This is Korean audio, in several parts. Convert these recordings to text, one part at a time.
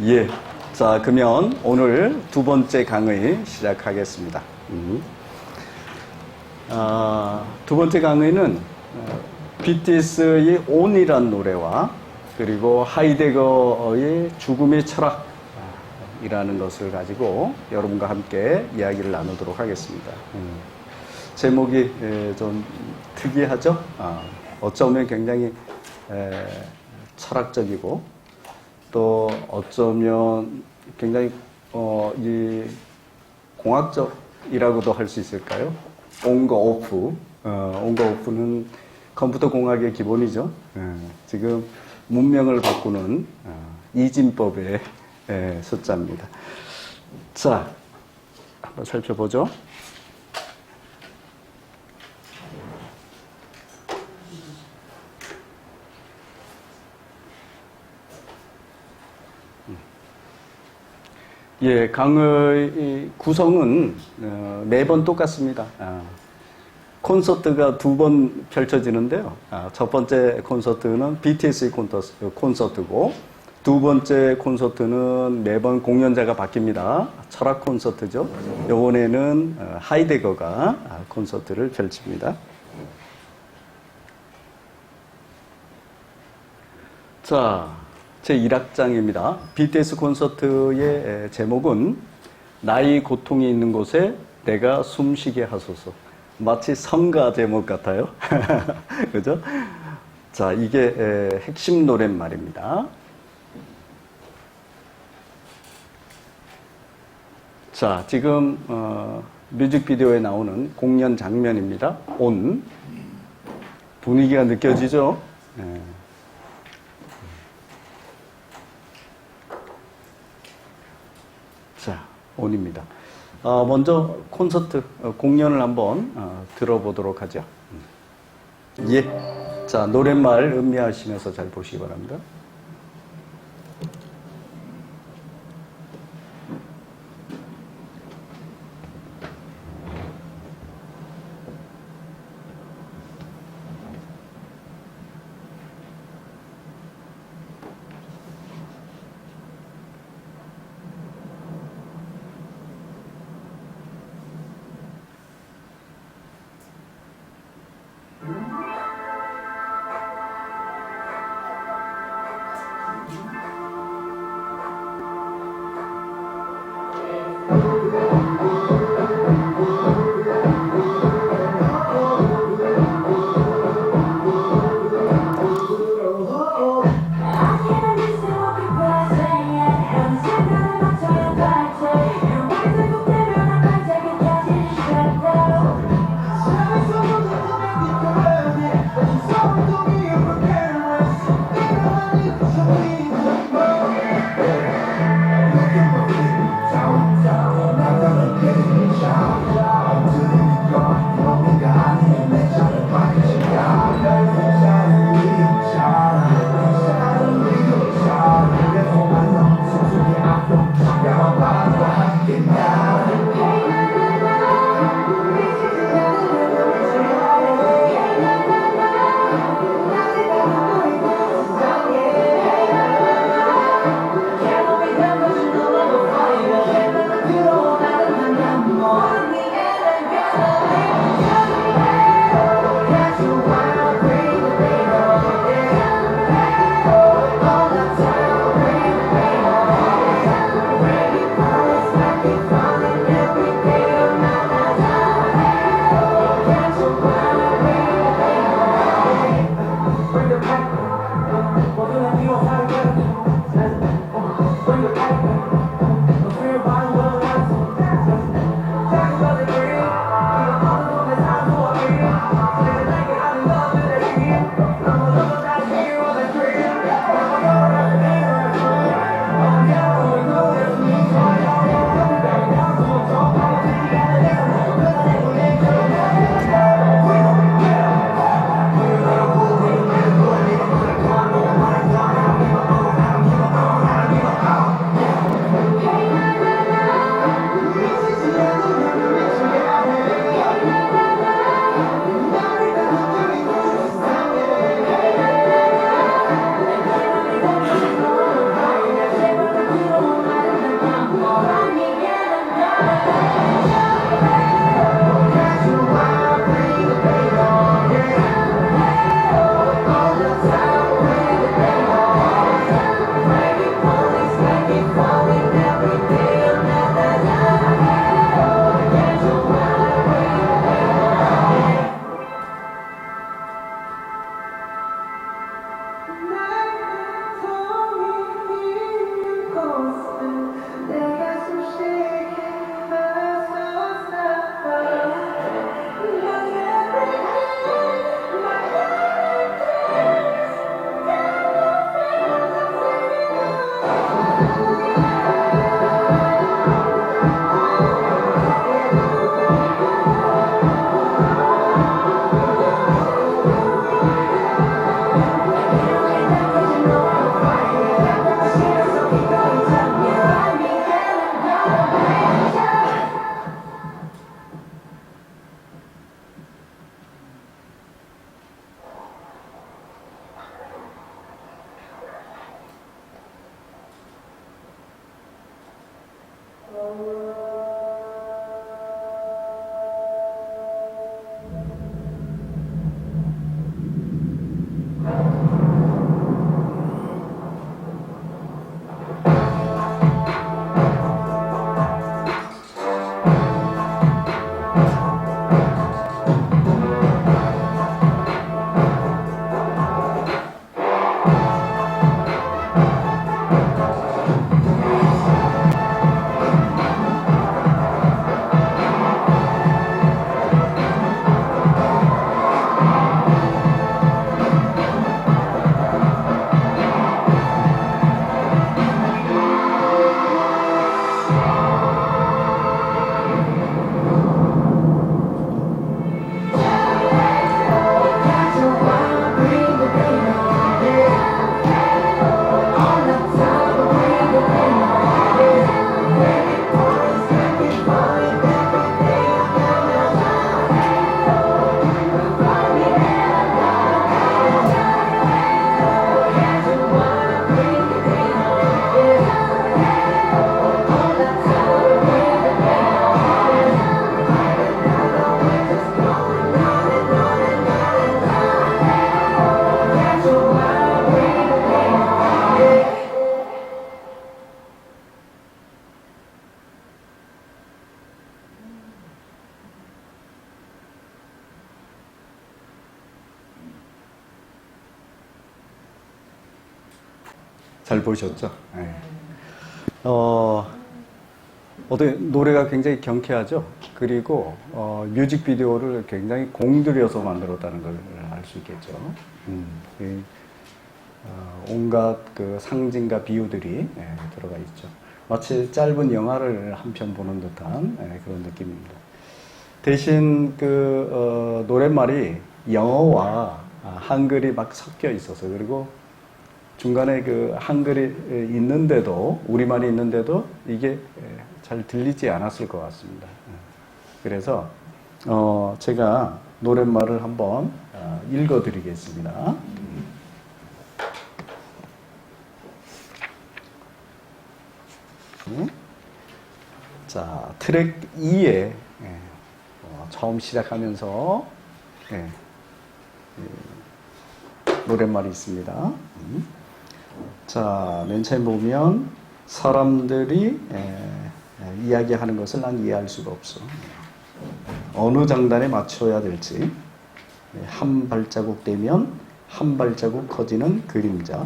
예. 자, 그러면 오늘 두 번째 강의 시작하겠습니다. 두 번째 강의는 BTS의 온이란 노래와 그리고 하이데거의 죽음의 철학이라는 것을 가지고 여러분과 함께 이야기를 나누도록 하겠습니다. 제목이 좀 특이하죠? 어쩌면 굉장히 철학적이고 또 어쩌면 굉장히 이 공학적이라고도 할 수 있을까요? 온과 오프. 온과 오프는 컴퓨터 공학의 기본이죠. 지금 문명을 바꾸는 이진법의 숫자입니다. 자, 한번 살펴보죠. 예, 강의 구성은 매번 똑같습니다. 콘서트가 두 번 펼쳐지는데요. 첫 번째 콘서트는 BTS의 콘서트고 두 번째 콘서트는 매번 공연자가 바뀝니다. 철학 콘서트죠. 이번에는 하이데거가 콘서트를 펼칩니다. 자, 제1악장입니다. BTS 콘서트의 제목은 나의 고통이 있는 곳에 내가 숨쉬게 하소서. 마치 성가 제목 같아요. 그죠? 자, 이게 핵심 노랫말입니다. 자, 지금 뮤직비디오에 나오는 공연 장면입니다. 온. 분위기가 느껴지죠? 자, 온입니다. 먼저 콘서트, 공연을 한번 들어보도록 하죠. 예. 자, 노랫말 음미하시면서 잘 보시기 바랍니다. 잘 보셨죠? 예. 어떻게 노래가 굉장히 경쾌하죠? 그리고 뮤직비디오를 굉장히 공들여서 만들었다는 걸 알 수 있겠죠. 온갖 그 상징과 비유들이 들어가 있죠. 마치 짧은 영화를 한 편 보는 듯한 그런 느낌입니다. 대신 그 노랫말이 영어와 한글이 막 섞여 있어서, 그리고 중간에 그 한글이 있는데도, 우리말이 있는데도 이게 잘 들리지 않았을 것 같습니다. 그래서 제가 노랫말을 한번 읽어 드리겠습니다. 자, 트랙 2에 처음 시작하면서 노랫말이 있습니다. 자, 맨 처음 보면 사람들이 이야기하는 것을 난 이해할 수가 없어. 어느 장단에 맞춰야 될지, 한 발자국 떼면 한 발자국 커지는 그림자.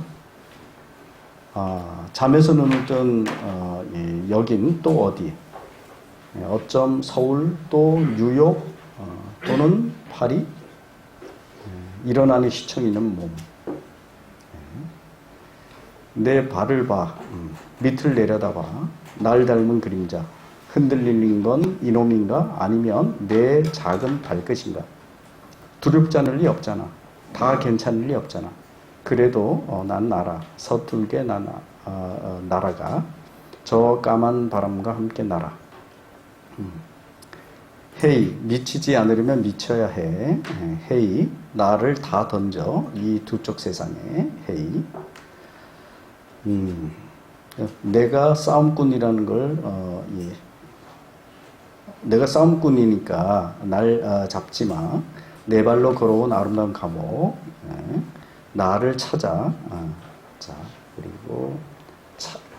잠에서 눈을 뜬 여긴 또 어디, 어쩜 서울 또 뉴욕 또는 파리, 일어나는 시청 있는 몸. 내 발을 봐, 밑을 내려다봐, 날 닮은 그림자. 흔들리는 건 이놈인가 아니면 내 작은 발끝인가. 두렵지 않을 리 없잖아. 다 괜찮을 리 없잖아. 그래도 난 날아, 서툴게 날아가. 저 까만 바람과 함께 날아. 헤이, 미치지 않으려면 미쳐야 해. 헤이, 나를 다 던져. 이 두 쪽 세상에. 헤이. 내가 싸움꾼이라는 걸, 내가 싸움꾼이니까 날 잡지 마. 내 발로 걸어온 아름다운 감옥. 나를 찾아. 자, 그리고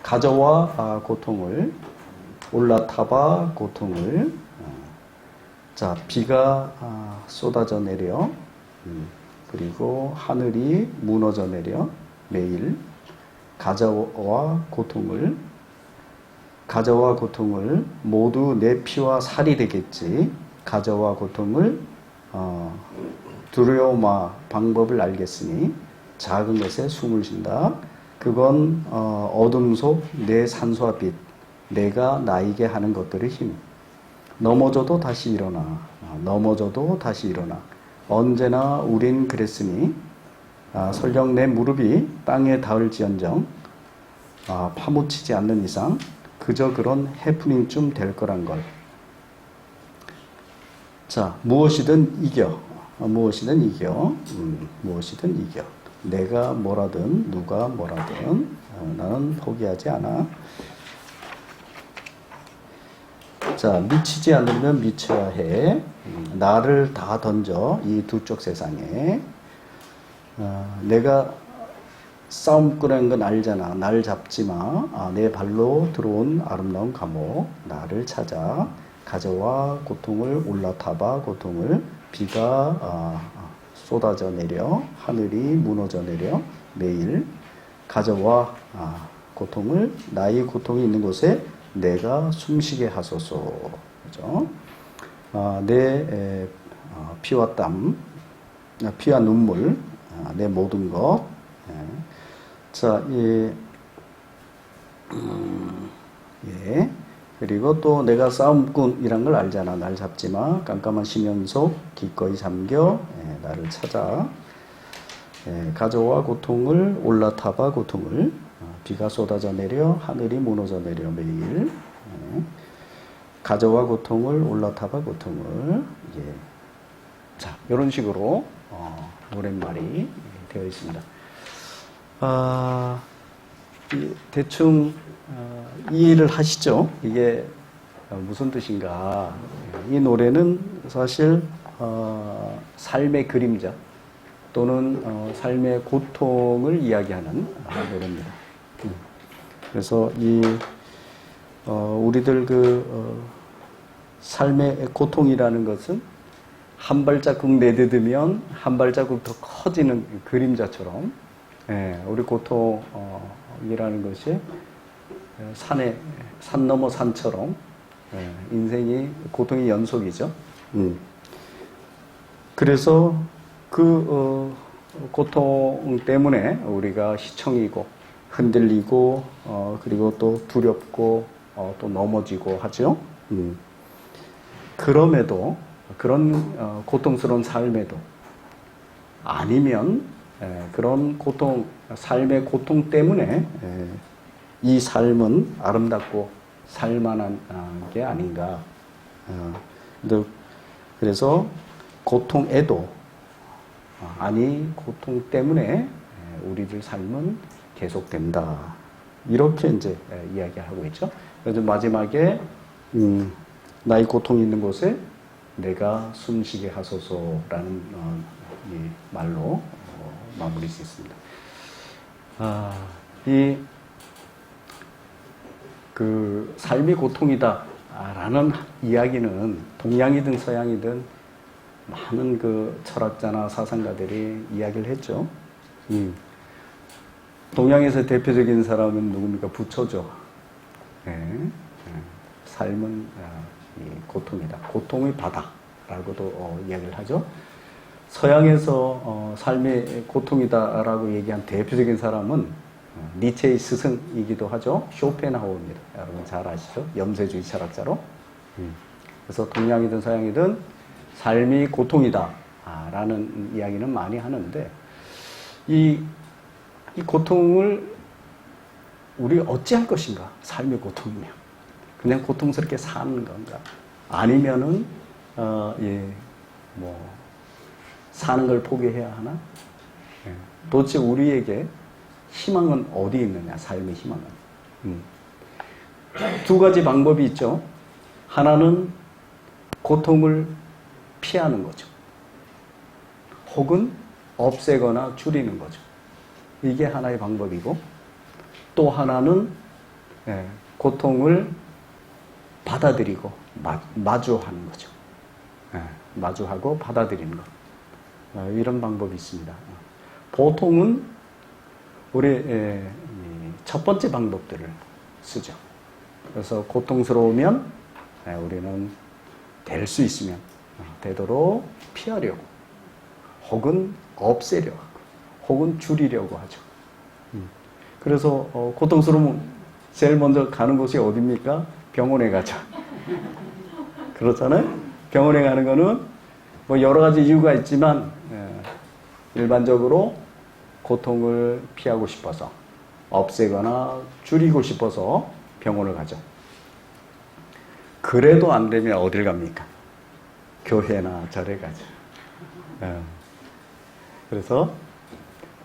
가져와 고통을. 올라타봐 고통을. 자, 비가 쏟아져 내려. 그리고 하늘이 무너져 내려. 매일. 가져와 고통을. 가져와 고통을. 모두 내 피와 살이 되겠지. 가져와 고통을. 두려워 마. 방법을 알겠으니. 작은 것에 숨을 쉰다. 그건 어둠 속 내 산소와 빛. 내가 나에게 하는 것들의 힘. 넘어져도 다시 일어나. 넘어져도 다시 일어나. 언제나 우린 그랬으니. 설령 내 무릎이 땅에 닿을지언정 파묻히지 않는 이상 그저 그런 해프닝쯤 될 거란 걸. 자, 무엇이든 이겨. 무엇이든 이겨. 무엇이든 이겨. 내가 뭐라든 누가 뭐라든 나는 포기하지 않아. 자, 미치지 않으면 미쳐야 해. 나를 다 던져. 이 두 쪽 세상에. 내가 싸움꾼인 건 알잖아. 날 잡지 마. 내 발로 들어온 아름다운 감옥. 나를 찾아. 가져와 고통을. 올라타봐 고통을. 비가 쏟아져 내려. 하늘이 무너져 내려. 매일. 가져와 고통을. 나의 고통이 있는 곳에 내가 숨쉬게 하소서. 그죠? 내 피와 땀, 피와 눈물, 내 모든 것. 자, 예. 그리고 또 내가 싸움꾼이란 걸 알잖아. 날 잡지 마. 깜깜한 심연 속 기꺼이 잠겨. 나를 찾아. 가져와 고통을. 올라타봐 고통을. 비가 쏟아져 내려. 하늘이 무너져 내려. 매일. 가져와 고통을. 올라타봐 고통을. 예. 자, 이런 식으로 노랫말이 되어 있습니다. 대충 이해를 하시죠? 이게 무슨 뜻인가? 이 노래는 사실 삶의 그림자 또는 삶의 고통을 이야기하는 노래입니다. 그래서 우리들 삶의 고통이라는 것은 한 발자국 내딛으면 한 발자국 더 커지는 그림자처럼, 우리 고통 이라는 것이 산 넘어 산처럼 인생이 고통의 연속이죠. 그래서 그 고통 때문에 우리가 희청이고 흔들리고 그리고 또 두렵고 또 넘어지고 하죠. 그럼에도 그런 고통스러운 삶에도 아니면 그런 고통, 삶의 고통 때문에 이 삶은 아름답고 살만한 게 아닌가. 그래서 고통에도 아니 고통 때문에 우리들 삶은 계속된다. 이렇게 이제 이야기하고 있죠. 그래서 마지막에 나의 고통이 있는 곳에 내가 숨쉬게 하소서라는 이 말로 마무리 짓습니다. 그 삶이 고통이다라는 이야기는 동양이든 서양이든 많은 그 철학자나 사상가들이 이야기를 했죠. 동양에서 대표적인 사람은 누굽니까? 부처죠. 삶은 고통이다. 고통의 바다라고도 이야기를 하죠. 서양에서 삶이 고통이다라고 얘기한 대표적인 사람은 니체의 스승이기도 하죠. 쇼펜하우어입니다. 여러분 잘 아시죠? 염세주의 철학자로. 그래서 동양이든 서양이든 삶이 고통이다 라는 이야기는 많이 하는데 이 고통을 우리 어찌할 것인가? 삶의 고통이면 그냥 고통스럽게 사는 건가? 아니면은 사는 걸 포기해야 하나? 도대체 우리에게 희망은 어디 있느냐? 삶의 희망은. 두 가지 방법이 있죠. 하나는 고통을 피하는 거죠. 혹은 없애거나 줄이는 거죠. 이게 하나의 방법이고 또 하나는 고통을 받아들이고 마주하는 거죠. 마주하고 받아들이는 것. 이런 방법이 있습니다. 보통은 우리 첫 번째 방법들을 쓰죠. 그래서 고통스러우면 우리는 될 수 있으면 되도록 피하려고 혹은 없애려고 혹은 줄이려고 하죠. 그래서 고통스러우면 제일 먼저 가는 곳이 어디입니까? 병원에 가죠. 그렇잖아요? 병원에 가는 거는 뭐 여러 가지 이유가 있지만 일반적으로 고통을 피하고 싶어서 없애거나 줄이고 싶어서 병원을 가죠. 그래도 안 되면 어딜 갑니까? 교회나 절에 가죠. 그래서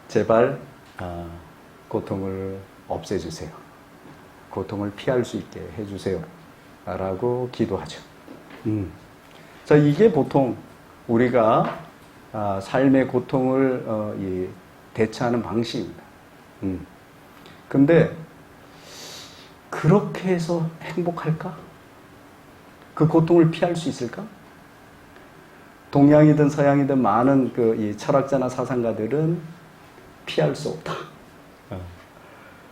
제발 고통을 없애주세요. 고통을 피할 수 있게 해주세요. 라고 기도하죠. 자, 이게 보통 우리가 삶의 고통을 대처하는 방식입니다. 근데 그렇게 해서 행복할까? 그 고통을 피할 수 있을까? 동양이든 서양이든 많은 이 철학자나 사상가들은 피할 수 없다.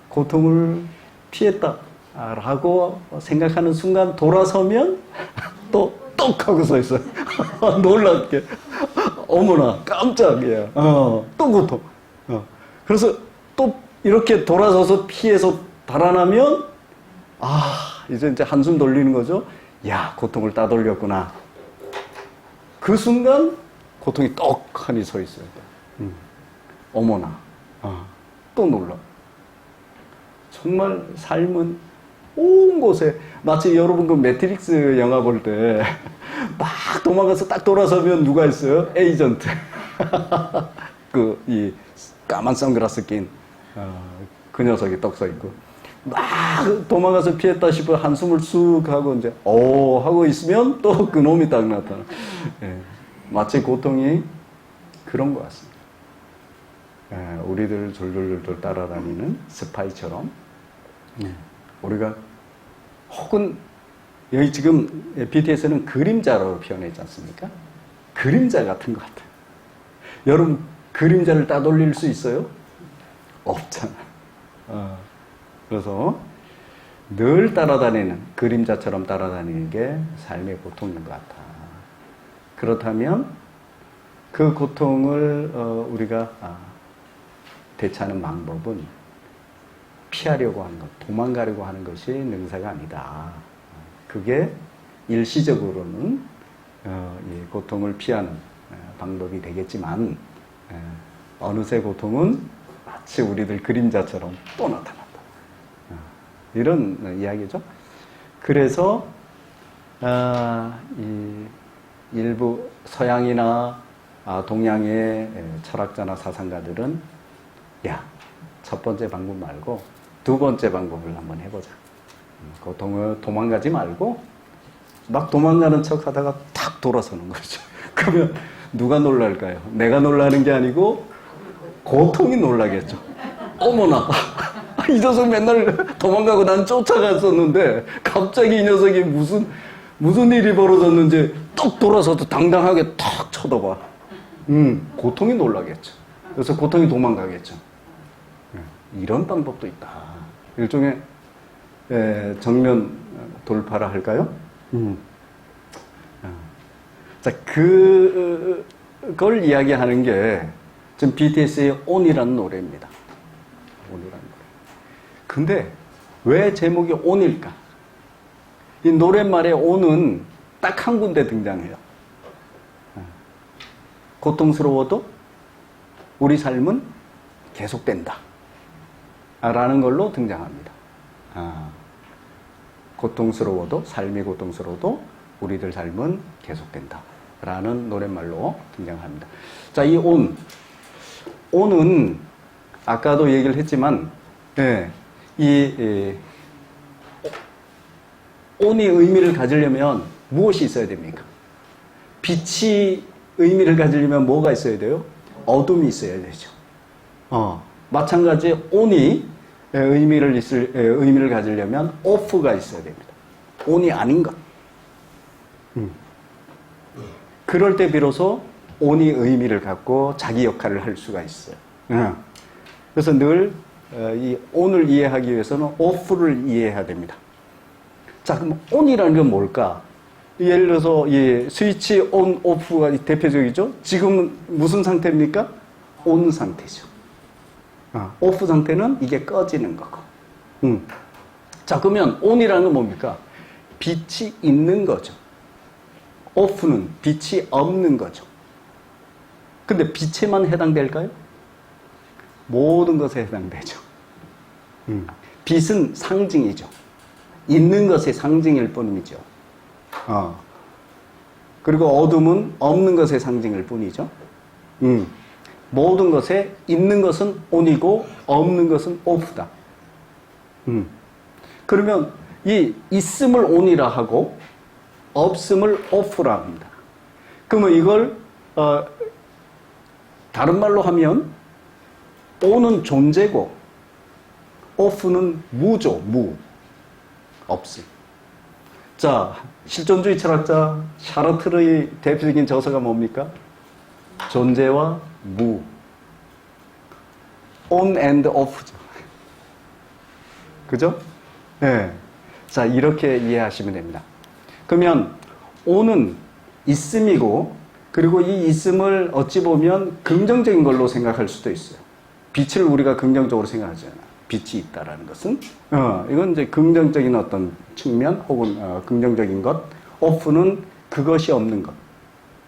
고통을 피했다라고 생각하는 순간 돌아서면 또 똑 하고 서 있어요. 놀랍게. 어머나 깜짝이야. 또 고통. 그래서 또 이렇게 돌아서서 피해서 달아나면 이제 한숨 돌리는 거죠. 야, 고통을 따돌렸구나. 그 순간 고통이 떡하니 서 있어요. 어머나. 또 놀라. 정말 삶은 온 곳에 마치 여러분 그 매트릭스 영화 볼 때 막 도망가서 딱 돌아서면 누가 있어요? 에이전트. 이 까만 선글라스 낀 그 녀석이 떡 서 있고 막 도망가서 피했다 싶어 한숨을 쑥 하고 이제 하고 있으면 또 그 놈이 딱 나타나. 마치 고통이 그런 것 같습니다. 우리들 졸졸졸 따라다니는 스파이처럼 우리가 혹은 여기 지금 BTS는 그림자로 표현했지 않습니까? 그림자 같은 것 같아요. 여러분 그림자를 따돌릴 수 있어요? 없잖아. 그래서 늘 따라다니는, 그림자처럼 따라다니는 게 삶의 고통인 것 같아. 그렇다면 그 고통을 우리가 대처하는 방법은 피하려고 하는 것, 도망가려고 하는 것이 능사가 아니다. 그게 일시적으로는 이 고통을 피하는 방법이 되겠지만 어느새 고통은 마치 우리들 그림자처럼 또 나타난다. 이런 이야기죠. 그래서 이 일부 서양이나 동양의 철학자나 사상가들은 야, 첫 번째 방법 말고 두 번째 방법을 한번 해보자. 고통을 도망가지 말고 막 도망가는 척 하다가 탁 돌아서는 거죠. 그러면 누가 놀랄까요? 내가 놀라는 게 아니고 고통이 놀라겠죠. 어머나, 이 녀석 맨날 도망가고 난 쫓아갔었는데 갑자기 이 녀석이 무슨 일이 벌어졌는지 딱 돌아서도 당당하게 탁 쳐다봐. 고통이 놀라겠죠. 그래서 고통이 도망가겠죠. 이런 방법도 있다. 일종의 정면 돌파라 할까요? 자, 그걸 이야기하는 게 지금 BTS의 온이라는 노래입니다. 온이라는 노래. 근데 왜 제목이 온일까? 이 노랫말에 온은 딱 한 군데 등장해요. 고통스러워도 우리 삶은 계속된다. 라는 걸로 등장합니다. 고통스러워도, 삶이 고통스러워도 우리들 삶은 계속된다. 라는 노랫말로 등장합니다. 자, 이 온은 아까도 얘기를 했지만, 온이 의미를 가지려면 무엇이 있어야 됩니까? 빛이 의미를 가지려면 뭐가 있어야 돼요? 어둠이 있어야 되죠. 마찬가지 온이 의미를 가지려면 오프가 있어야 됩니다. 온이 아닌 것. 그럴 때 비로소 온이 의미를 갖고 자기 역할을 할 수가 있어요. 그래서 늘 이 온을 이해하기 위해서는 오프를 이해해야 됩니다. 자, 그럼 온이라는 건 뭘까? 예를 들어서 이 스위치 온, 오프가 대표적이죠? 지금은 무슨 상태입니까? 온 상태죠. 오프 상태는 이게 꺼지는 거고. 자, 그러면 온이라는 건 뭡니까? 빛이 있는 거죠. 오프는 빛이 없는 거죠. 근데 빛에만 해당될까요? 모든 것에 해당되죠. 빛은 상징이죠. 있는 것의 상징일 뿐이죠. 그리고 어둠은 없는 것의 상징일 뿐이죠. 모든 것에 있는 것은 온이고 없는 것은 오프다. 그러면 이 있음을 온이라 하고 없음을 오프라 합니다. 그러면 이걸 다른 말로 하면 온은 존재고 오프는 무죠. 무. 없음. 자, 실존주의 철학자 샤르트르의 대표적인 저서가 뭡니까? 존재와 무. on and off죠. 그죠? 네. 자, 이렇게 이해하시면 됩니다. 그러면 on은 있음이고, 그리고 이 있음을 어찌 보면 긍정적인 걸로 생각할 수도 있어요. 빛을 우리가 긍정적으로 생각하잖아요. 빛이 있다라는 것은 이건 이제 긍정적인 어떤 측면 혹은 긍정적인 것. 오프는 그것이 없는 것.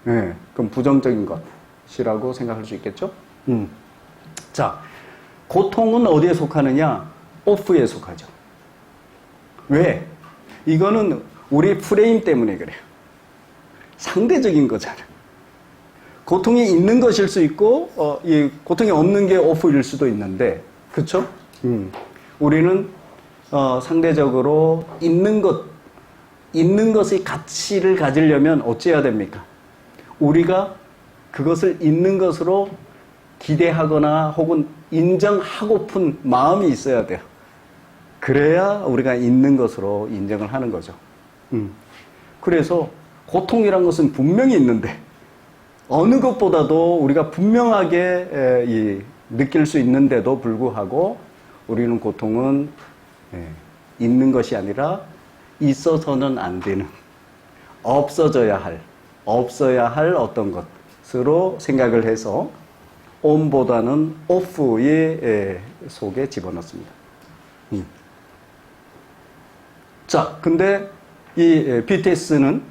그럼 부정적인 것이라고 생각할 수 있겠죠. 자, 고통은 어디에 속하느냐? 오프에 속하죠. 왜? 이거는 우리 프레임 때문에 그래요. 상대적인 거잖아요. 고통이 있는 것일 수 있고 이 고통이 없는 게 오프일 수도 있는데, 그렇죠? 우리는 상대적으로 있는 것의 가치를 가지려면 어찌해야 됩니까? 우리가 그것을 있는 것으로 기대하거나 혹은 인정하고픈 마음이 있어야 돼요. 그래야 우리가 있는 것으로 인정을 하는 거죠. 그래서 고통이란 것은 분명히 있는데 어느 것보다도 우리가 분명하게 느낄 수 있는데도 불구하고 우리는 고통은 예, 있는 것이 아니라 있어서는 안 되는, 없어야 할 어떤 것으로 생각을 해서 on보다는 off의 속에 집어넣습니다. 자, 근데 이 BTS는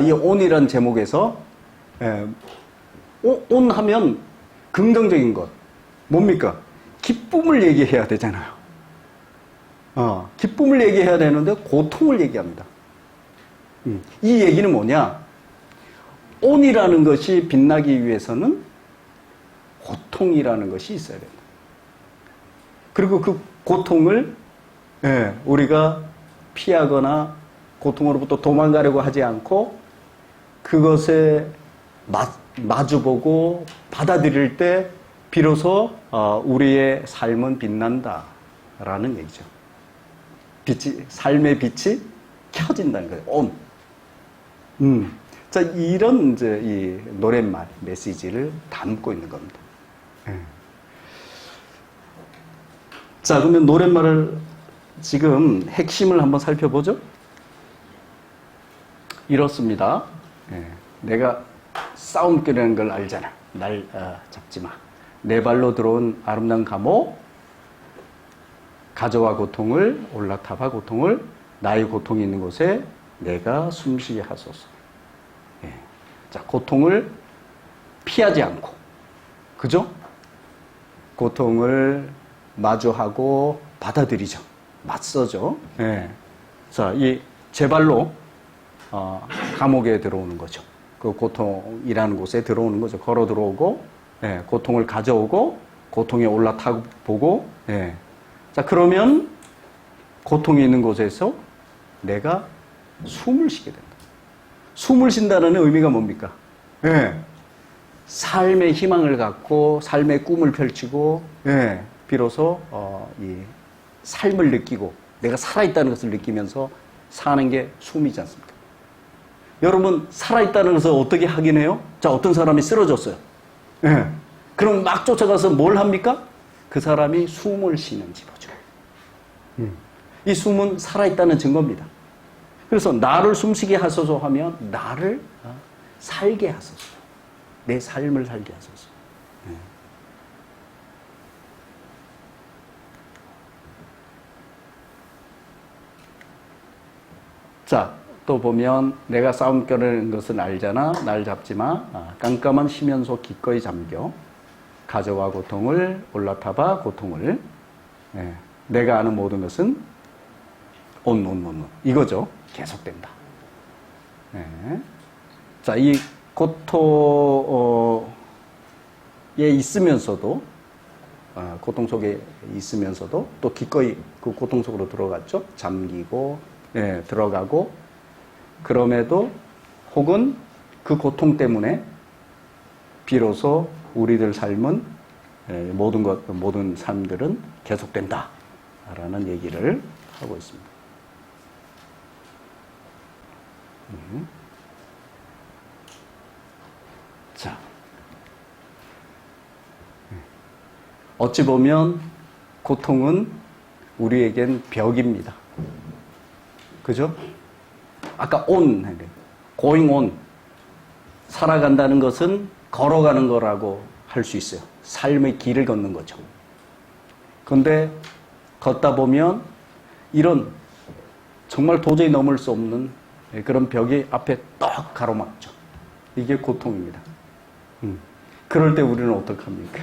이 on이라는 제목에서 on 하면 긍정적인 것 뭡니까? 기쁨을 얘기해야 되잖아요. 기쁨을 얘기해야 되는데 고통을 얘기합니다. 이 얘기는 뭐냐? on이라는 것이 빛나기 위해서는 고통이라는 것이 있어야 된다. 그리고 그 고통을 우리가 피하거나 고통으로부터 도망가려고 하지 않고 그것에 마주보고 받아들일 때 비로소 우리의 삶은 빛난다라는 얘기죠. 삶의 빛이 켜진다는 거예요. on. 자, 이런 이제 이 노랫말 메시지를 담고 있는 겁니다. 자, 그러면 노랫말을 지금 핵심을 한번 살펴보죠. 이렇습니다. 내가 싸움꾼이라는 걸 알잖아. 날 잡지 마. 내 발로 들어온 아름다운 감옥, 가저와 고통을, 올라타봐 고통을, 나의 고통이 있는 곳에 내가 숨쉬게 하소서. 자, 고통을 피하지 않고, 그죠? 고통을 마주하고 받아들이죠. 맞서죠. 자, 제 발로 감옥에 들어오는 거죠. 그 고통이라는 곳에 들어오는 거죠. 걸어 들어오고, 고통을 가져오고, 고통에 올라타고 보고, 자, 그러면 고통이 있는 곳에서 내가 숨을 쉬게 된다. 숨을 쉰다는 의미가 뭡니까? 삶의 희망을 갖고, 삶의 꿈을 펼치고, 비로소, 이 삶을 느끼고, 내가 살아있다는 것을 느끼면서 사는 게 숨이지 않습니까? 여러분, 살아있다는 것을 어떻게 확인해요? 자, 어떤 사람이 쓰러졌어요. 그럼 막 쫓아가서 뭘 합니까? 그 사람이 숨을 쉬는지 보죠. 이 숨은 살아있다는 증거입니다. 그래서 나를 숨쉬게 하소서 하면 나를 살게 하소서. 내 삶을 살게 하소서. 자, 또 보면 내가 싸움 껴는 것은 알잖아. 날 잡지 마. 깜깜한 심연소 기꺼이 잠겨. 가져와 고통을, 올라타봐 고통을. 내가 아는 모든 것은 on. 이거죠. 계속된다. 자, 이 고통에 있으면서도, 고통 속에 있으면서도 또 기꺼이 그 고통 속으로 들어갔죠. 잠기고, 들어가고, 그럼에도 혹은 그 고통 때문에 비로소 우리들 삶은 모든 삶들은 계속된다. 라는 얘기를 하고 있습니다. 자, 어찌 보면 고통은 우리에겐 벽입니다. 그죠? 아까 on, going on. 살아간다는 것은 걸어가는 거라고 할 수 있어요. 삶의 길을 걷는 거죠. 그런데 걷다 보면 이런 정말 도저히 넘을 수 없는 그런 벽이 앞에 떡 가로막죠. 이게 고통입니다. 그럴 때 우리는 어떡합니까?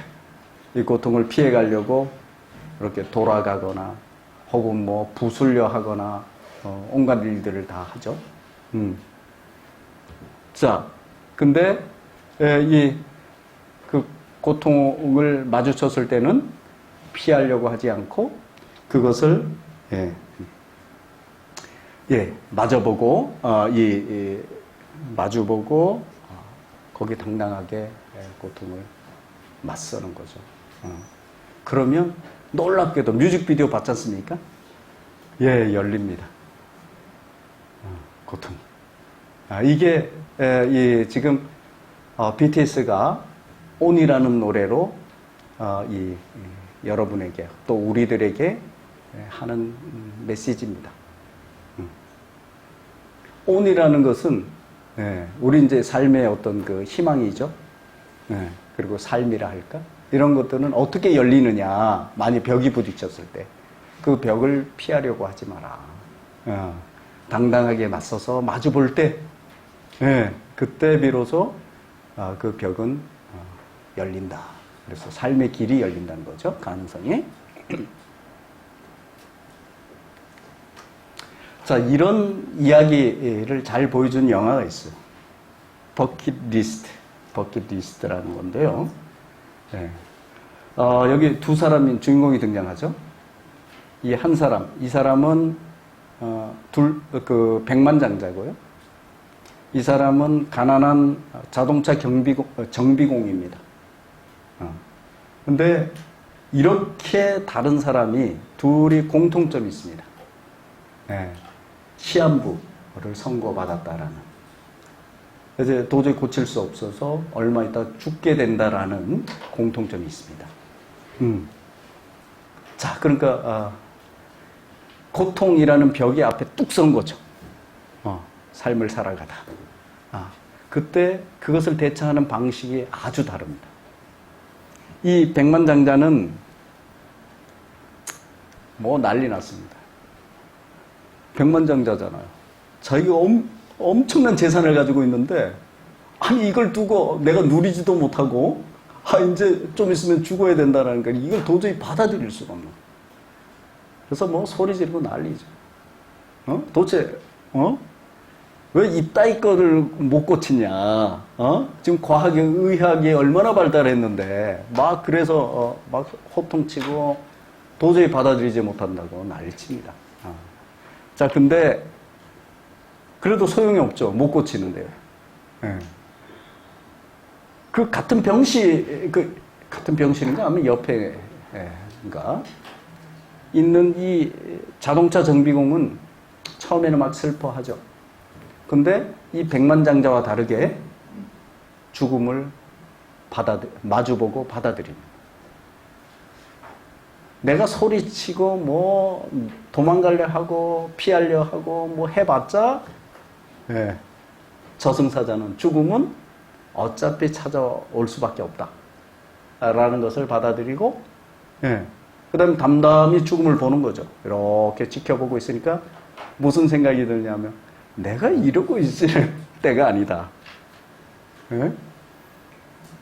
이 고통을 피해 가려고 이렇게 돌아가거나 혹은 뭐 부술려 하거나 온갖 일들을 다 하죠. 자, 근데 그 고통을 마주쳤을 때는 피하려고 하지 않고 그것을 마주보고 마주보고 거기 당당하게 고통을 맞서는 거죠. 그러면 놀랍게도 뮤직비디오 봤지 않습니까? 열립니다. 고통. 이게 지금 BTS가 on이라는 노래로 여러분에게 또 우리들에게 하는 메시지입니다. 온이라는 것은 우리 이제 삶의 어떤 그 희망이죠. 그리고 삶이라 할까? 이런 것들은 어떻게 열리느냐. 많이 벽이 부딪혔을 때 그 벽을 피하려고 하지 마라. 당당하게 맞서서 마주 볼 때, 그때 비로소 그 벽은 열린다. 그래서 삶의 길이 열린다는 거죠. 가능성이. 자, 이런 이야기를 잘 보여준 영화가 있어요. 버킷리스트라는 건데요. 여기 두 사람인 주인공이 등장하죠. 이 한 사람, 이 사람은 백만장자고요. 이 사람은 가난한 자동차 정비공입니다. 근데 이렇게 다른 사람이 둘이 공통점이 있습니다. 시한부를 선고받았다라는. 이제 도저히 고칠 수 없어서 얼마 있다 죽게 된다라는 공통점이 있습니다. 자, 그러니까 고통이라는 벽이 앞에 뚝 선 거죠. 삶을 살아가다. 그때 그것을 대처하는 방식이 아주 다릅니다. 이 백만장자는 뭐 난리 났습니다. 백만장자잖아요. 자기가 엄청난 재산을 가지고 있는데, 아니 이걸 두고 내가 누리지도 못하고 이제 좀 있으면 죽어야 된다는 걸 이걸 도저히 받아들일 수가 없는. 그래서 뭐 소리 지르고 난리죠. 도대체 왜 이따위 거를 못 고치냐? 지금 과학이 의학이 얼마나 발달했는데 막 그래서 막 호통치고 도저히 받아들이지 못한다고 난리칩니다. 자, 근데 그래도 소용이 없죠. 못 고치는데요. 같은 병실인가 하면 옆에인가 있는 이 자동차 정비공은 처음에는 막 슬퍼하죠. 근데 이 백만장자와 다르게 죽음을 마주보고 받아들입니다. 내가 소리치고 뭐 도망가려 하고 피하려 하고 뭐 해봤자 저승사자는 죽음은 어차피 찾아올 수밖에 없다 라는 것을 받아들이고 그 다음에 담담히 죽음을 보는 거죠. 이렇게 지켜보고 있으니까 무슨 생각이 들냐면 내가 이러고 있을 때가 아니다.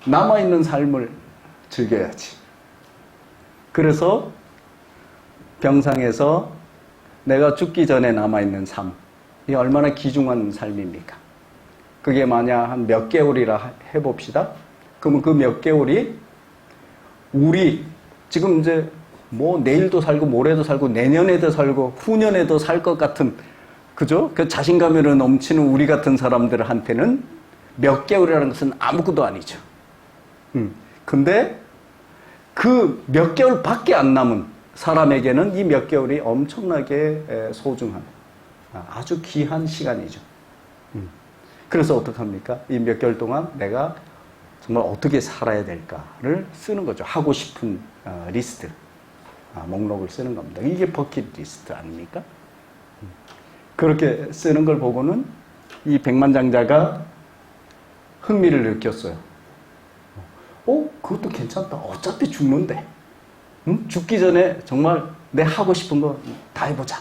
남아있는 삶을 즐겨야지. 그래서 병상에서 내가 죽기 전에 남아있는 삶, 이게 얼마나 귀중한 삶입니까? 그게 만약 한 몇 개월이라 해봅시다. 그러면 그 몇 개월이 우리 지금 이제 뭐 내일도 살고 모레도 살고 내년에도 살고 후년에도 살 것 같은, 그죠? 그 자신감으로 넘치는 우리 같은 사람들한테는 몇 개월이라는 것은 아무것도 아니죠. 근데 그 몇 개월밖에 안 남은 사람에게는 이 몇 개월이 엄청나게 소중한 아주 귀한 시간이죠. 그래서 어떡합니까? 이 몇 개월 동안 내가 정말 어떻게 살아야 될까를 쓰는 거죠. 하고 싶은 리스트, 목록을 쓰는 겁니다. 이게 버킷리스트 아닙니까? 그렇게 쓰는 걸 보고는 이 백만장자가 흥미를 느꼈어요. 그것도 괜찮다. 어차피 죽는데. 죽기 전에 정말 내 하고 싶은 거 다 해보자.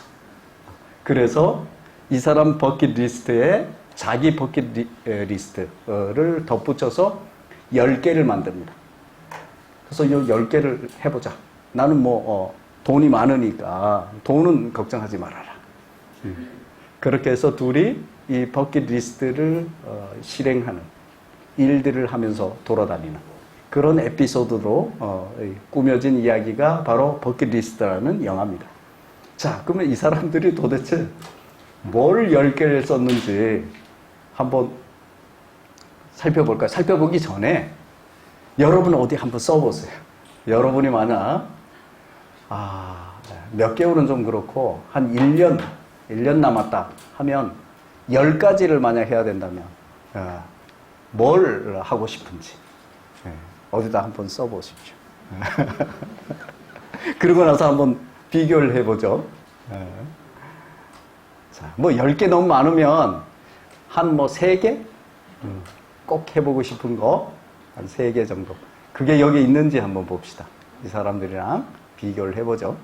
그래서 이 사람 버킷리스트에 자기 버킷리스트를 덧붙여서 10개를 만듭니다. 그래서 이 10개를 해보자. 나는 돈이 많으니까 돈은 걱정하지 말아라. 그렇게 해서 둘이 이 버킷리스트를 실행하는 일들을 하면서 돌아다니는 그런 에피소드로 꾸며진 이야기가 바로 버킷리스트라는 영화입니다. 자, 그러면 이 사람들이 도대체 뭘 10개를 썼는지 한번 살펴볼까요? 살펴보기 전에 여러분 어디 한번 써보세요. 여러분이 만약 몇 개월은 좀 그렇고 한 1년 남았다 하면 10가지를 만약 해야 된다면 뭘 하고 싶은지 어디다 한번 써보십시오. 그러고 나서 한번 비교를 해보죠. 자, 뭐 10개 너무 많으면 한 뭐 3개? 꼭 해보고 싶은 거 한 3개 정도. 그게 여기 있는지 한번 봅시다. 이 사람들이랑 비교를 해보죠.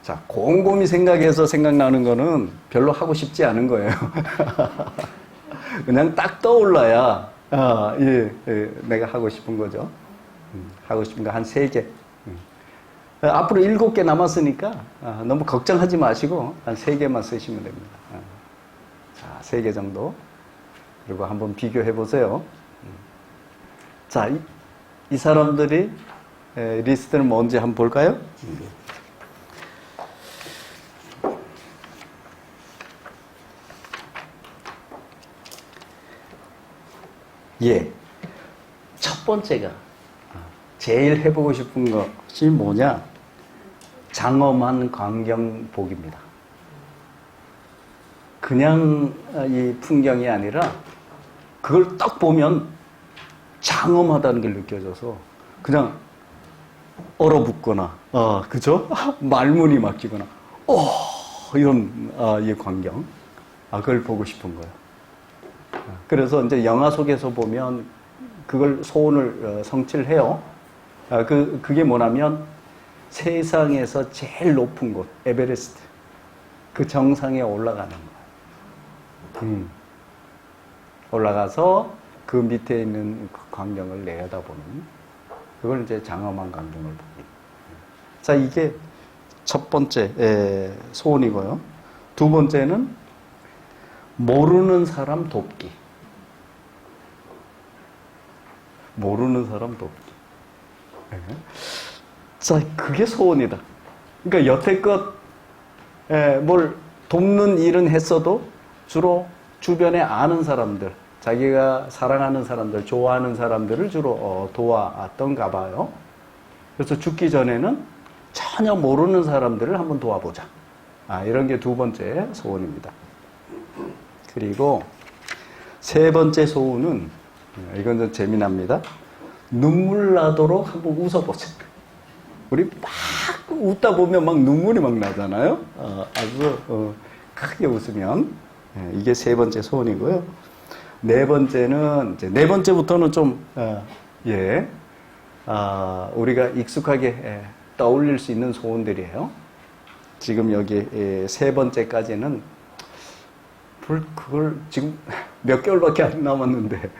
자, 곰곰이 생각해서 생각나는 거는 별로 하고 싶지 않은 거예요. 그냥 딱 떠올라야, 내가 하고 싶은 거죠. 하고 싶은 거 한 3개. 앞으로 7개 남았으니까, 너무 걱정하지 마시고, 한 3개만 쓰시면 됩니다. 자, 3개 정도. 그리고 한번 비교해 보세요. 자, 이 사람들이, 리스트는 뭔지 한번 볼까요? 예. 첫 번째가 제일 해보고 싶은 것이 뭐냐? 장엄한 광경복입니다. 그냥 이 풍경이 아니라 그걸 딱 보면 장엄하다는 게 느껴져서 그냥 얼어붙거나, 그죠? 말문이 막히거나, 이런, 이 광경. 그걸 보고 싶은 거예요. 그래서 이제 영화 속에서 보면 그걸 소원을 성취를 해요. 그게 뭐냐면 세상에서 제일 높은 곳, 에베레스트. 그 정상에 올라가는 거예요. 올라가서 그 밑에 있는 그 광경을 내려다보는 그걸 이제 장엄한 광경을 봅니다. 자, 이게 첫 번째 소원이고요. 두 번째는 모르는 사람 돕기. 모르는 사람 돕기. 자, 그게 소원이다. 그러니까 여태껏 뭘 돕는 일은 했어도 주로 주변에 아는 사람들, 자기가 사랑하는 사람들, 좋아하는 사람들을 주로 도와왔던가 봐요. 그래서 죽기 전에는 전혀 모르는 사람들을 한번 도와보자. 이런 게 두 번째 소원입니다. 그리고 세 번째 소원은, 이건 좀 재미납니다. 눈물 나도록 한번 웃어보자. 우리 막 웃다 보면 막 눈물이 막 나잖아요. 아주 크게 웃으면. 이게 세 번째 소원이고요. 네 번째는, 이제 네 번째부터는 좀, 우리가 익숙하게 떠올릴 수 있는 소원들이에요. 지금 여기 세 번째까지는 그걸 지금 몇 개월밖에 안 남았는데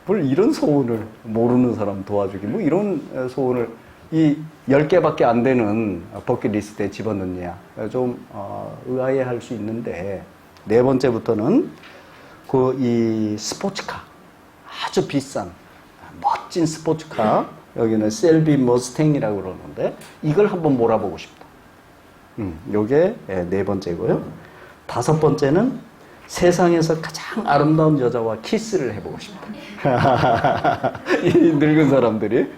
뭘 이런 소원을 모르는 사람 도와주기 뭐 이런 소원을 이 10개밖에 안 되는 버킷리스트에 집어넣냐 좀 의아해할 수 있는데 네 번째부터는 그 이 스포츠카 아주 비싼 멋진 스포츠카 여기는 셀비 머스탱이라고 그러는데 이걸 한번 몰아보고 싶다. 요게 네 번째고요. 다섯 번째는 세상에서 가장 아름다운 여자와 키스를 해보고 싶다. 이 늙은 사람들이.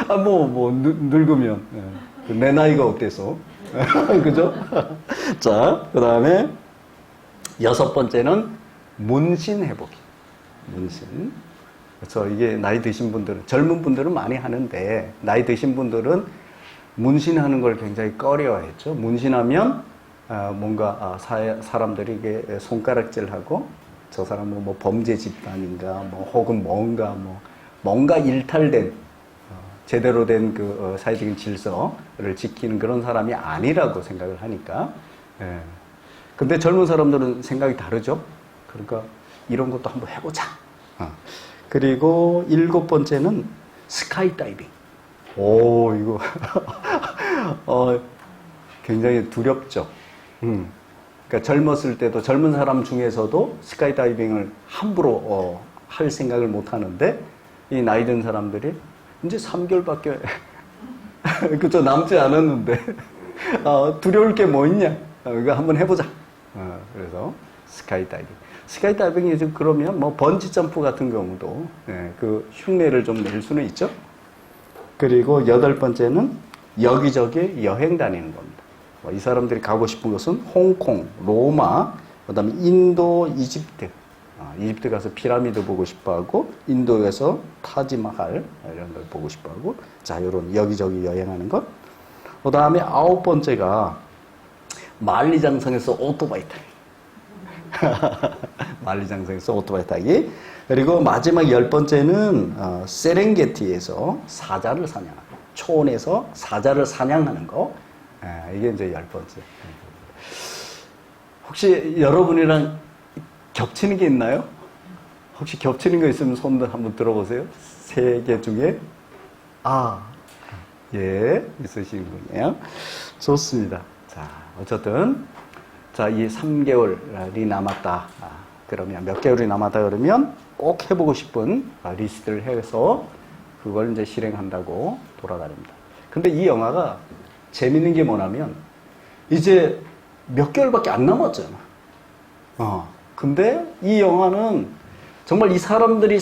늙으면. 내 나이가 어때서. 그죠? 자, 그 다음에 여섯 번째는 문신 해보기. 문신. 그래서 이게 나이 드신 분들은, 젊은 분들은 많이 하는데, 나이 드신 분들은 문신하는 걸 굉장히 꺼려했죠. 문신하면 뭔가 사람들이 이게 손가락질하고 저 사람은 뭐 범죄 집단인가 뭐 혹은 뭔가 일탈된 제대로 된 그 사회적인 질서를 지키는 그런 사람이 아니라고 생각을 하니까. 근데 젊은 사람들은 생각이 다르죠. 그러니까 이런 것도 한번 해보자. 그리고 일곱 번째는 스카이다이빙. 이거 굉장히 두렵죠. 그러니까 젊었을 때도 젊은 사람 중에서도 스카이다이빙을 함부로 할 생각을 못 하는데 이 나이 든 사람들이 이제 3개월밖에 그저 남지 않았는데 두려울 게 뭐 있냐? 이거 한번 해보자. 그래서 스카이다이빙이 좀 그러면 뭐 번지 점프 같은 경우도 그 흉내를 좀 낼 수는 있죠. 그리고 여덟 번째는 여기저기 여행 다니는 겁니다. 이 사람들이 가고 싶은 곳은 홍콩, 로마, 그 다음에 인도, 이집트 이집트 가서 피라미드 보고 싶어하고 인도에 가서 타지마할 이런 걸 보고 싶어하고 자 이런 여기저기 여행하는 것. 그 다음에 9번째가 만리장성에서 오토바이 타기. 만리장성에서 오토바이 타기. 그리고 마지막 10번째는 세렝게티에서 사자를 사냥하는 거. 초원에서 사자를 사냥하는 거. 이게 이제 10번째. 혹시 여러분이랑 겹치는 게 있나요? 혹시 겹치는 거 있으면 손 한번 들어보세요. 3개 중에 예, 있으시군요. 좋습니다. 자, 어쨌든 자, 이 3개월이 남았다. 그러면 몇 개월이 남았다 그러면 꼭 해보고 싶은 리스트를 해서 그걸 이제 실행한다고 돌아다닙니다. 근데 이 영화가 재밌는 게 뭐냐면 이제 몇 개월밖에 안 남았잖아. 근데 이 영화는 정말 이 사람들이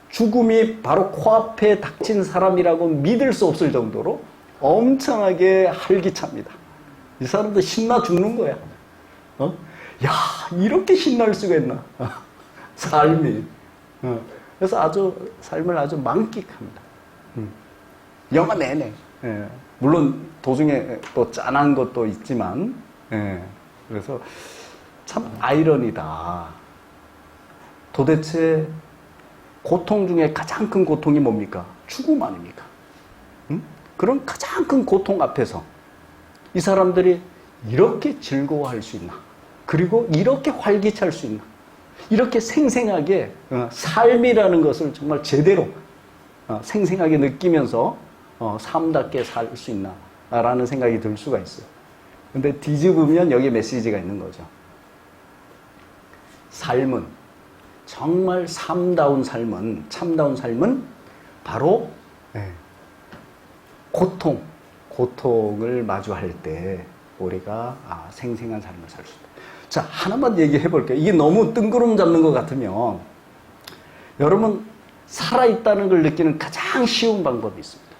죽음이 바로 코앞에 닥친 사람이라고 믿을 수 없을 정도로 엄청나게 활기찹니다. 이 사람들 신나 죽는 거야. 야, 이렇게 신날 수가 있나? 삶이. 그래서 아주 삶을 아주 만끽합니다. 영화 내내. 예. 물론 도중에 또 짠한 것도 있지만, 예. 그래서 참 아이러니다. 도대체 고통 중에 가장 큰 고통이 뭡니까? 죽음 아닙니까? 그런 가장 큰 고통 앞에서 이 사람들이 이렇게 즐거워할 수 있나? 그리고 이렇게 활기찰 수 있나? 이렇게 생생하게 삶이라는 것을 정말 제대로 생생하게 느끼면서 삶답게 살 수 있나? 라는 생각이 들 수가 있어요. 근데 뒤집으면 여기에 메시지가 있는 거죠. 삶은, 정말 참다운 삶은 바로 고통을 마주할 때 우리가 생생한 삶을 살 수 있다. 자, 하나만 얘기해 볼게요. 이게 너무 뜬구름 잡는 것 같으면 여러분 살아있다는 걸 느끼는 가장 쉬운 방법이 있습니다.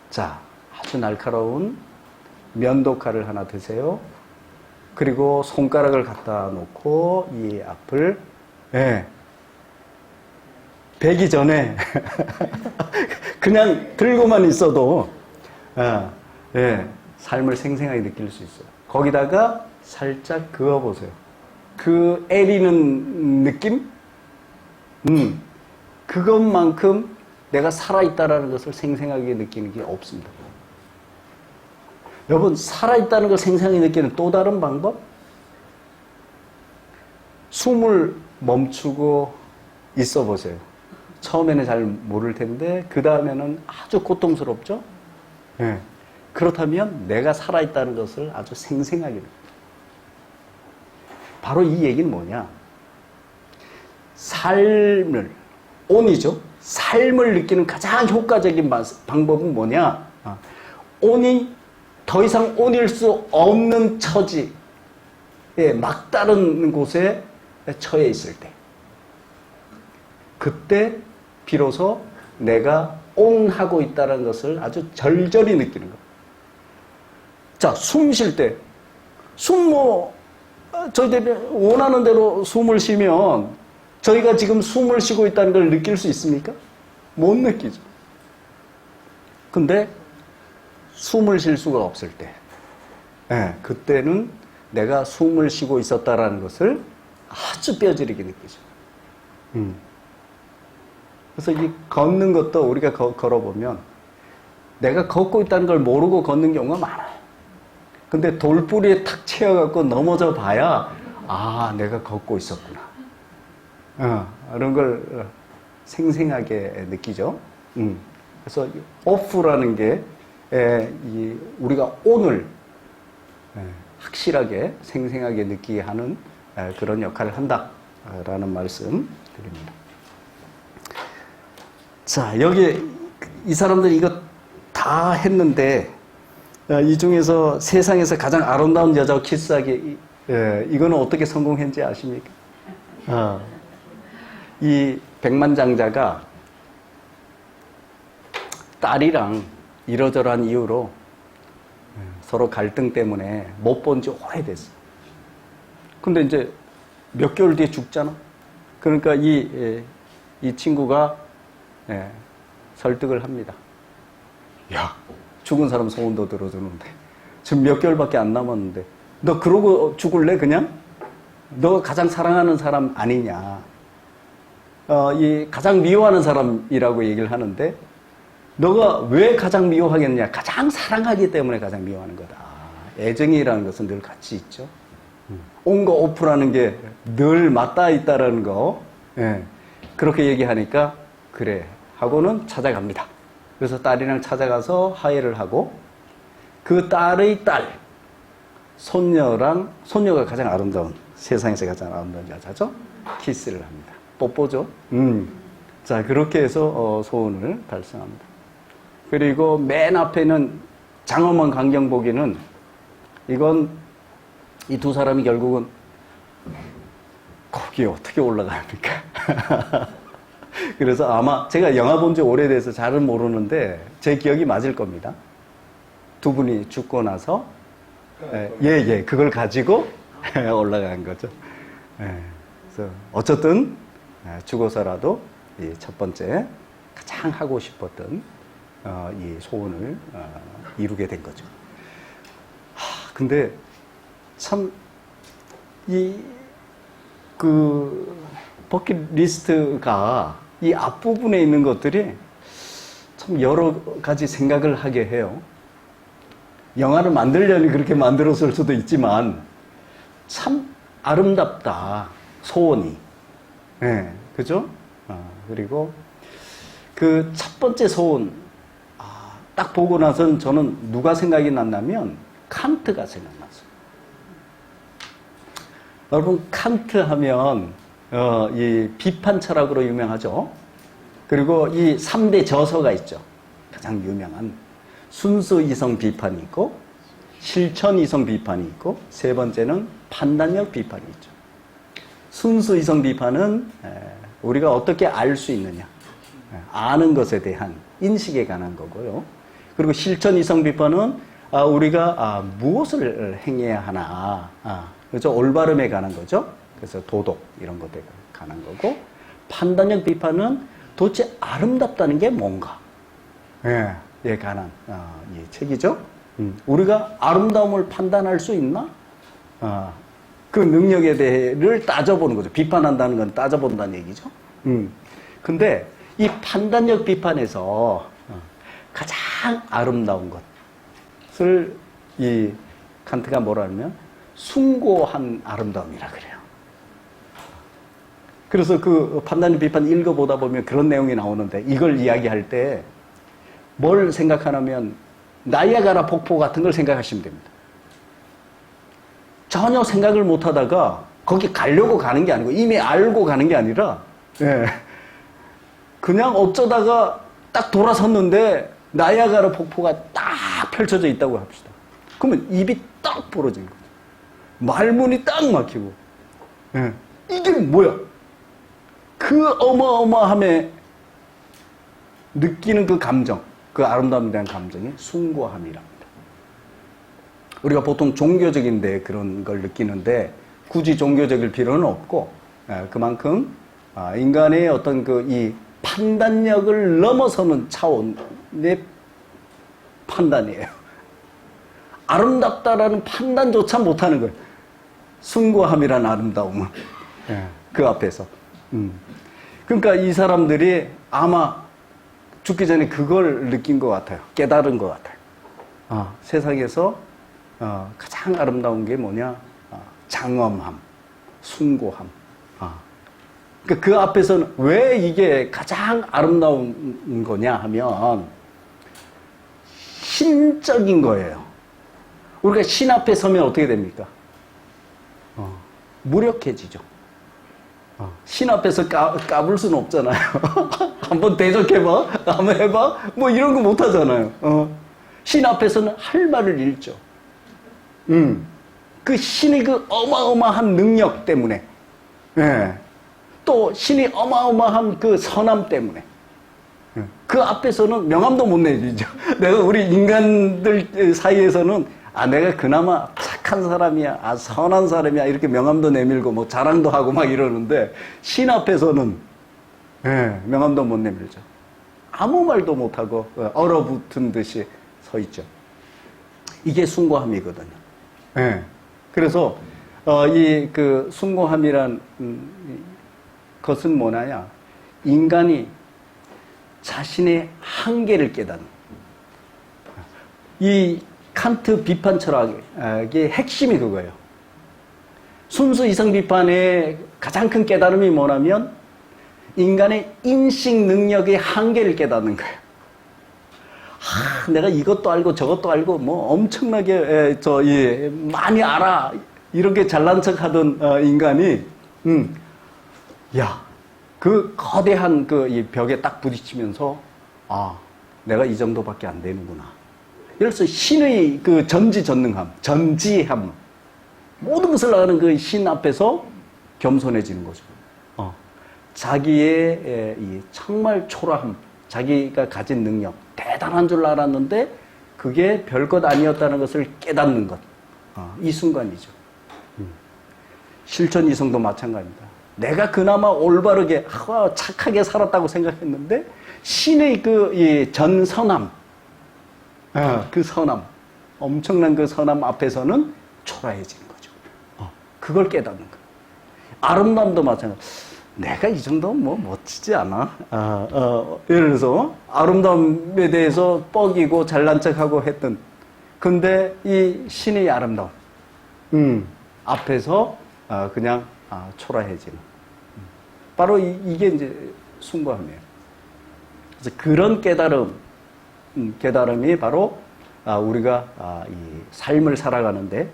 자, 아주 날카로운 면도칼을 하나 드세요. 그리고 손가락을 갖다 놓고 이 앞을 베기 전에 그냥 들고만 있어도 삶을 생생하게 느낄 수 있어요. 거기다가 살짝 그어보세요. 그 애리는 느낌? 그것만큼 내가 살아있다는 것을 생생하게 느끼는 게 없습니다. 여러분, 살아있다는 걸 생생하게 느끼는 또 다른 방법? 숨을 멈추고 있어 보세요. 처음에는 잘 모를 텐데 그 다음에는 아주 고통스럽죠? 네. 그렇다면 내가 살아있다는 것을 아주 생생하게 느껴요. 바로 이 얘기는 뭐냐? 온이죠. 삶을 느끼는 가장 효과적인 방법은 뭐냐? 더 이상 온일 수 없는 처지에 막다른 곳에 처해 있을 때, 그때 비로소 내가 온하고 있다는 것을 아주 절절히 느끼는 것. 자, 숨 쉴 때, 저희들이 원하는 대로 숨을 쉬면 저희가 지금 숨을 쉬고 있다는 걸 느낄 수 있습니까? 못 느끼죠. 근데 숨을 쉴 수가 없을 때, 그때는 내가 숨을 쉬고 있었다라는 것을 아주 뼈저리게 느끼죠. 그래서 이 걷는 것도 우리가 걸어보면 내가 걷고 있다는 걸 모르고 걷는 경우가 많아요. 근데 돌뿌리에 탁 채워갖고 넘어져 봐야 내가 걷고 있었구나. 이런 걸 생생하게 느끼죠. 그래서 오프라는 게 우리가 오늘 확실하게 생생하게 느끼게 하는 그런 역할을 한다라는 말씀 드립니다. 자, 여기 이 사람들이 이거 다 했는데 이 중에서 세상에서 가장 아름다운 여자와 키스하기, 이거는 어떻게 성공했는지 아십니까? 이 백만장자가 딸이랑 이러저러한 이유로 서로 갈등 때문에 못 본 지 오래됐어요. 근데 이제 몇 개월 뒤에 죽잖아. 그러니까 이 친구가 설득을 합니다. 야, 죽은 사람 소원도 들어주는데 지금 몇 개월밖에 안 남았는데 너 그러고 죽을래 그냥? 너 가장 사랑하는 사람 아니냐? 이 가장 미워하는 사람이라고 얘기를 하는데 너가 왜 가장 미워하겠냐? 가장 사랑하기 때문에 가장 미워하는 거다. 애정이라는 것은 늘 같이 있죠. 온과 오프라는 게 늘 맞닿아 있다라는 거. 그렇게 얘기하니까 그래 하고는 찾아갑니다. 그래서 딸이랑 찾아가서 화해를 하고 그 딸의 딸 손녀가 가장 아름다운 세상에서 가장 아름다운 여자죠. 키스를 합니다. 뽀뽀죠. 자 그렇게 해서 소원을 달성합니다. 그리고 맨 앞에는 장엄한 광경보기는 이건 이 두 사람이 결국은 거기에 어떻게 올라갑니까? 그래서 아마 제가 영화 본 지 오래돼서 잘은 모르는데 제 기억이 맞을 겁니다. 두 분이 죽고 나서 그걸 가지고 올라간 거죠. 그래서 어쨌든 죽어서라도 이 첫 번째 가장 하고 싶었던 이 소원을 이루게 된 거죠. 근데 참 버킷리스트가 이 앞부분에 있는 것들이 참 여러 가지 생각을 하게 해요. 영화를 만들려니 그렇게 만들었을 수도 있지만 참 아름답다. 소원이. 그죠? 그리고 그 첫 번째 소원 딱 보고 나선 저는 누가 생각이 났냐면 칸트가 생각났어요. 여러분 칸트 하면 이 비판 철학으로 유명하죠. 그리고 이 3대 저서가 있죠. 가장 유명한 순수 이성 비판이 있고 실천 이성 비판이 있고 세 번째는 판단력 비판이 있죠. 순수 이성 비판은 우리가 어떻게 알 수 있느냐, 아는 것에 대한 인식에 관한 거고요. 그리고 실천 이성 비판은 우리가 무엇을 행해야 하나, 그죠? 올바름에 관한 거죠. 그래서 도덕 이런 것에 관한 거고, 판단력 비판은 도대체 아름답다는 게 뭔가, 에 관한 이 책이죠. 우리가 아름다움을 판단할 수 있나? 그 능력에 대해를 따져보는 거죠. 비판한다는 건 따져본다는 얘기죠. 근데 이 판단력 비판에서 가장 아름다운 것을 이 칸트가 뭐라 하면 숭고한 아름다움이라 그래요. 그래서 그 판단력 비판 읽어보다 보면 그런 내용이 나오는데 이걸 이야기할 때 뭘 생각하냐면 나이아가라 폭포 같은 걸 생각하시면 됩니다. 전혀 생각을 못 하다가 거기 가려고 가는 게 아니고 이미 알고 가는 게 아니라 그냥 어쩌다가 딱 돌아섰는데 나이아가라 폭포가 딱 펼쳐져 있다고 합시다. 그러면 입이 딱 벌어진 거죠. 말문이 딱 막히고 이게 뭐야? 그 어마어마함에 느끼는 그 감정, 그 아름다움에 대한 감정이 숭고함이랍니다. 우리가 보통 종교적인데 그런 걸 느끼는데 굳이 종교적일 필요는 없고 그만큼 인간의 어떤 그 이 판단력을 넘어서는 차원의 판단이에요. 아름답다라는 판단조차 못하는 거예요. 숭고함이란 아름다움은 그 앞에서. 그러니까 이 사람들이 아마 죽기 전에 그걸 느낀 것 같아요. 깨달은 것 같아요. 세상에서 가장 아름다운 게 뭐냐? 장엄함, 숭고함. 그러니까 그 앞에서는 왜 이게 가장 아름다운 거냐 하면 신적인 거예요. 우리가 신 앞에 서면 어떻게 됩니까? 무력해지죠. 신 앞에서 까불 수는 없잖아요. 한번 대적해봐, 한번 해봐, 뭐 이런 거 못 하잖아요. 신 앞에서는 할 말을 잃죠. 그 신의 그 어마어마한 능력 때문에, 또 신이 어마어마한 그 선함 때문에, 그 앞에서는 명함도 못 내주죠. 내가 우리 인간들 사이에서는 내가 그나마 착한 사람이야, 아, 선한 사람이야, 이렇게 명함도 내밀고 뭐 자랑도 하고 막 이러는데, 신 앞에서는, 예, 명함도 못 내밀죠. 아무 말도 못하고, 얼어붙은 듯이 서 있죠. 이게 숭고함이거든요. 예. 그래서, 숭고함이란 것은 뭐냐냐. 인간이 자신의 한계를 깨닫는. 이 칸트 비판 철학의 핵심이 그거예요. 순수 이성 비판의 가장 큰 깨달음이 뭐냐면 인간의 인식 능력의 한계를 깨닫는 거예요. 내가 이것도 알고 저것도 알고 뭐 엄청나게 많이 알아 이렇게 잘난 척하던 인간이 그 거대한 이 벽에 딱 부딪히면서 내가 이 정도밖에 안 되는구나. 그래서 신의 그 전지전능함, 전지함, 모든 것을 아는 그 신 앞에서 겸손해지는 거죠. 자기의 이 정말 초라함, 자기가 가진 능력, 대단한 줄 알았는데 그게 별것 아니었다는 것을 깨닫는 것. 이 순간이죠. 실천 이성도 마찬가지입니다. 내가 그나마 올바르게, 착하게 살았다고 생각했는데 신의 이 전선함, 그 선함, 엄청난 그 선함 앞에서는 초라해지는 거죠. 그걸 깨닫는 거예요. 아름다움도 마찬가지. 내가 이 정도면 뭐 멋지지 않아? 예를 들어서 아름다움에 대해서 뻐기고 잘난 척하고 했던. 근데 이 신의 아름다움 앞에서 그냥 초라해지는. 바로 이게 이제 숭고함이에요. 그래서 그런 깨달음이 바로 우리가 이 삶을 살아가는데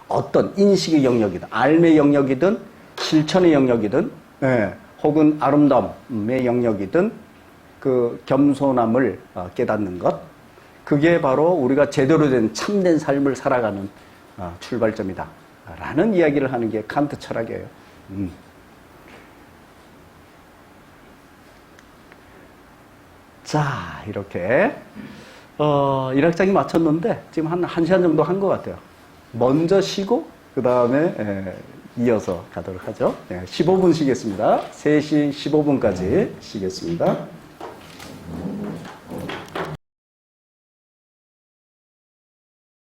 어떤 인식의 영역이든 삶의 영역이든 실천의 영역이든 혹은 아름다움의 영역이든 그 겸손함을 깨닫는 것, 그게 바로 우리가 제대로 된 참된 삶을 살아가는 출발점이다 라는 이야기를 하는 게 칸트 철학이에요. 자, 이렇게 1학장이 마쳤는데 지금 한 1시간 정도 한 것 같아요. 먼저 쉬고 그 다음에 이어서 가도록 하죠. 15분 쉬겠습니다. 3시 15분까지 쉬겠습니다.